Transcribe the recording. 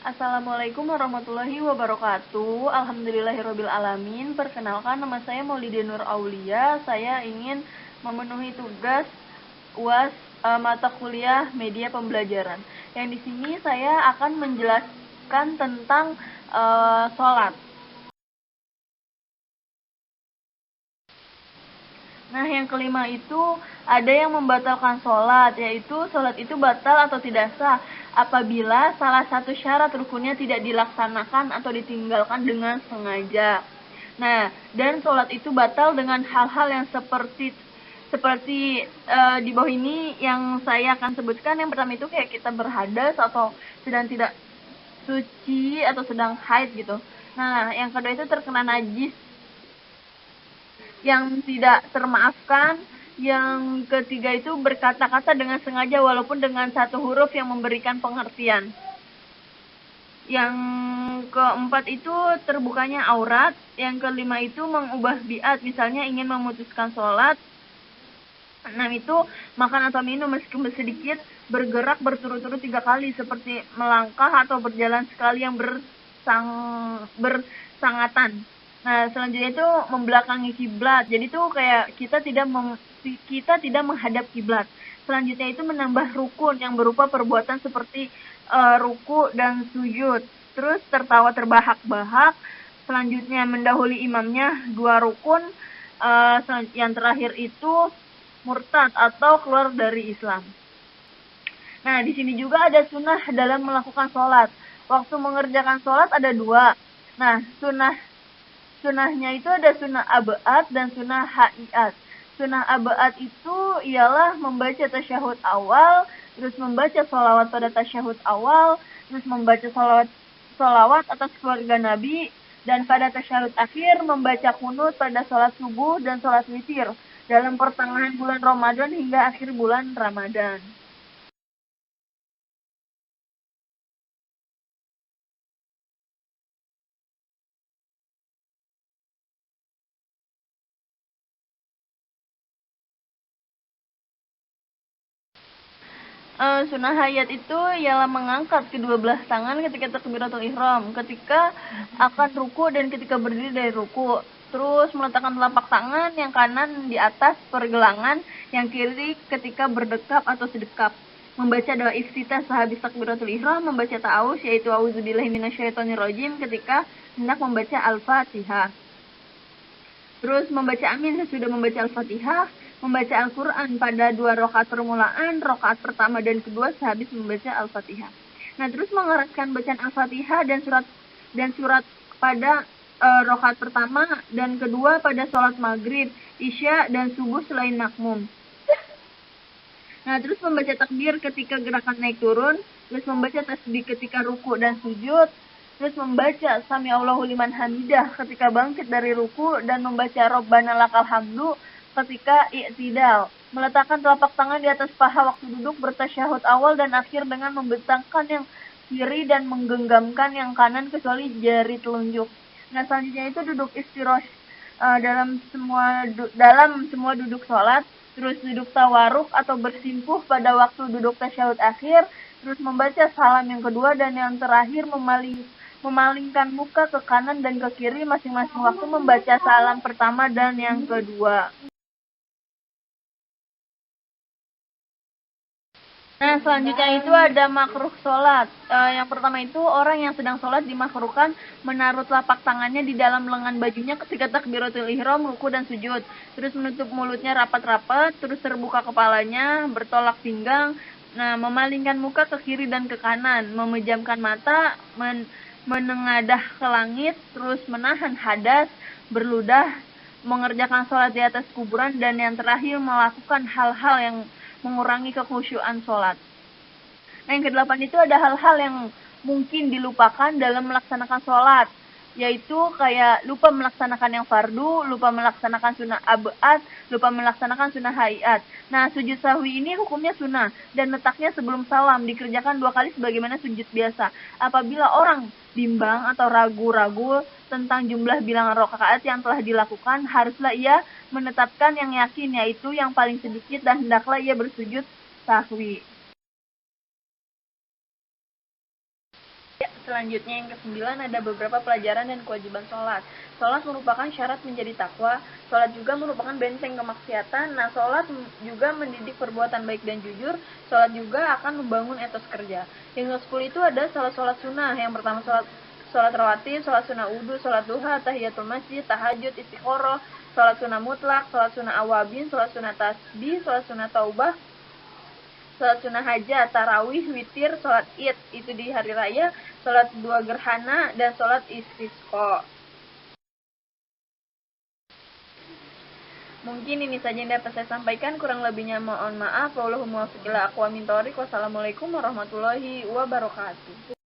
Assalamualaikum warahmatullahi wabarakatuh. Alhamdulillahirabbil alamin. Perkenalkan, nama saya Maulida Nur Aulia. Saya ingin memenuhi tugas UAS mata kuliah media pembelajaran. Yang di sini saya akan menjelaskan tentang sholat. Nah, yang kelima itu ada yang membatalkan sholat, yaitu sholat itu batal atau tidak sah apabila salah satu syarat rukunnya tidak dilaksanakan atau ditinggalkan dengan sengaja. Nah, dan sholat itu batal dengan hal-hal yang seperti di bawah ini yang saya akan sebutkan. Yang pertama itu kayak kita berhadas atau sedang tidak suci atau sedang haid gitu. Nah, yang kedua itu terkena najis yang tidak termaafkan. Yang ketiga itu berkata-kata dengan sengaja walaupun dengan satu huruf yang memberikan pengertian. Yang keempat itu terbukanya aurat. Yang kelima itu mengubah biat, misalnya ingin memutuskan sholat. 6 itu makan atau minum meskipun sedikit, bergerak berturut-turut 3 kali seperti melangkah atau berjalan sekali yang bersangatan. Nah, selanjutnya itu membelakangi kiblat. Jadi itu kayak kita tidak menghadap kiblat. Selanjutnya itu menambah rukun yang berupa perbuatan seperti ruku dan sujud. Terus tertawa terbahak-bahak. Selanjutnya mendahului imamnya 2 rukun. Yang terakhir itu murtad atau keluar dari Islam. Nah, di sini juga ada sunnah dalam melakukan sholat. Waktu mengerjakan sholat ada 2. Nah, sunnahnya itu ada sunnah abaat dan sunnah haiat. Sunnah abaat itu ialah membaca tasyahud awal, terus membaca sholawat pada tasyahud awal, terus membaca sholawat atas keluarga Nabi, dan pada tasyahud akhir membaca kunut pada sholat subuh dan sholat witir dalam pertengahan bulan Ramadan hingga akhir bulan Ramadan. Sunnah hayat itu ialah mengangkat kedua belah tangan ketika takbiratul ihram, ketika akan ruku dan ketika berdiri dari ruku. Terus meletakkan telapak tangan yang kanan di atas pergelangan, yang kiri ketika berdekap atau sedekap. Membaca doa iftitah sehabis takbiratul ihram, membaca ta'awuz yaitu auzubillahi minasyaitonirrajim ketika hendak membaca Al-Fatihah. Terus membaca amin sesudah membaca Al-Fatihah, membaca Al-Quran pada 2 rakaat permulaan, rakaat pertama dan kedua sehabis membaca Al-Fatihah. Nah, terus mengeraskan bacaan Al-Fatihah dan surat pada rakaat pertama dan kedua pada sholat maghrib, isya dan subuh selain makmum. Nah, terus membaca takbir ketika gerakan naik turun, terus membaca tasbih ketika ruku dan sujud, terus membaca sami Allahu liman hamidah ketika bangkit dari ruku, dan membaca Rabbana lakal hamdu ketika i'tidal. Meletakkan telapak tangan di atas paha waktu duduk bertasyahud awal dan akhir dengan membentangkan yang kiri dan menggenggamkan yang kanan kecuali jari telunjuk. Nah, selanjutnya itu duduk istirahat dalam semua duduk sholat. Terus duduk tawaruk atau bersimpuh pada waktu duduk tasyahud akhir, terus membaca salam yang kedua, dan yang terakhir memalingkan muka ke kanan dan ke kiri masing-masing waktu membaca salam pertama dan yang kedua. Nah, selanjutnya itu ada makruh sholat. Yang pertama itu orang yang sedang sholat dimakruhkan menaruh telapak tangannya di dalam lengan bajunya ketika takbiratul ihram, ruku dan sujud. Terus menutup mulutnya rapat-rapat, terus terbuka kepalanya, bertolak pinggang. Nah, memalingkan muka ke kiri dan ke kanan, memejamkan mata, menengadah ke langit, terus menahan hadas, berludah, mengerjakan sholat di atas kuburan, dan yang terakhir melakukan hal-hal yang mengurangi kekhusyuan sholat. Nah, yang ke-8 itu ada hal-hal yang mungkin dilupakan dalam melaksanakan sholat, yaitu kayak lupa melaksanakan yang fardu, lupa melaksanakan sunnah abaat, lupa melaksanakan sunnah haiat. Nah, sujud sahwi ini hukumnya sunnah dan letaknya sebelum salam, dikerjakan 2 kali sebagaimana sujud biasa. Apabila orang bimbang atau ragu-ragu tentang jumlah bilangan rakaat yang telah dilakukan, haruslah ia menetapkan yang yakin, yaitu yang paling sedikit, dan hendaklah ia bersujud sahwi. Selanjutnya yang ke-9 ada beberapa pelajaran dan kewajiban sholat. Sholat merupakan syarat menjadi takwa. Sholat juga merupakan benteng kemaksiatan. Nah, sholat juga mendidik perbuatan baik dan jujur. Sholat juga akan membangun etos kerja. Yang ke-10 itu ada sholat sunnah. Yang pertama sholat rawatib, sholat sunnah wudu, sholat duha, tahiyatul masjid, tahajud, istiqoroh, sholat sunnah mutlak, sholat sunnah awabin, sholat sunnah tasbih, sholat sunnah taubah, sholat sunnah hajat, tarawih, witir, sholat id, itu di hari raya, sholat 2 gerhana, dan sholat istisqa. Mungkin ini saja yang dapat saya sampaikan, kurang lebihnya mohon maaf. Wassalamualaikum warahmatullahi wabarakatuh.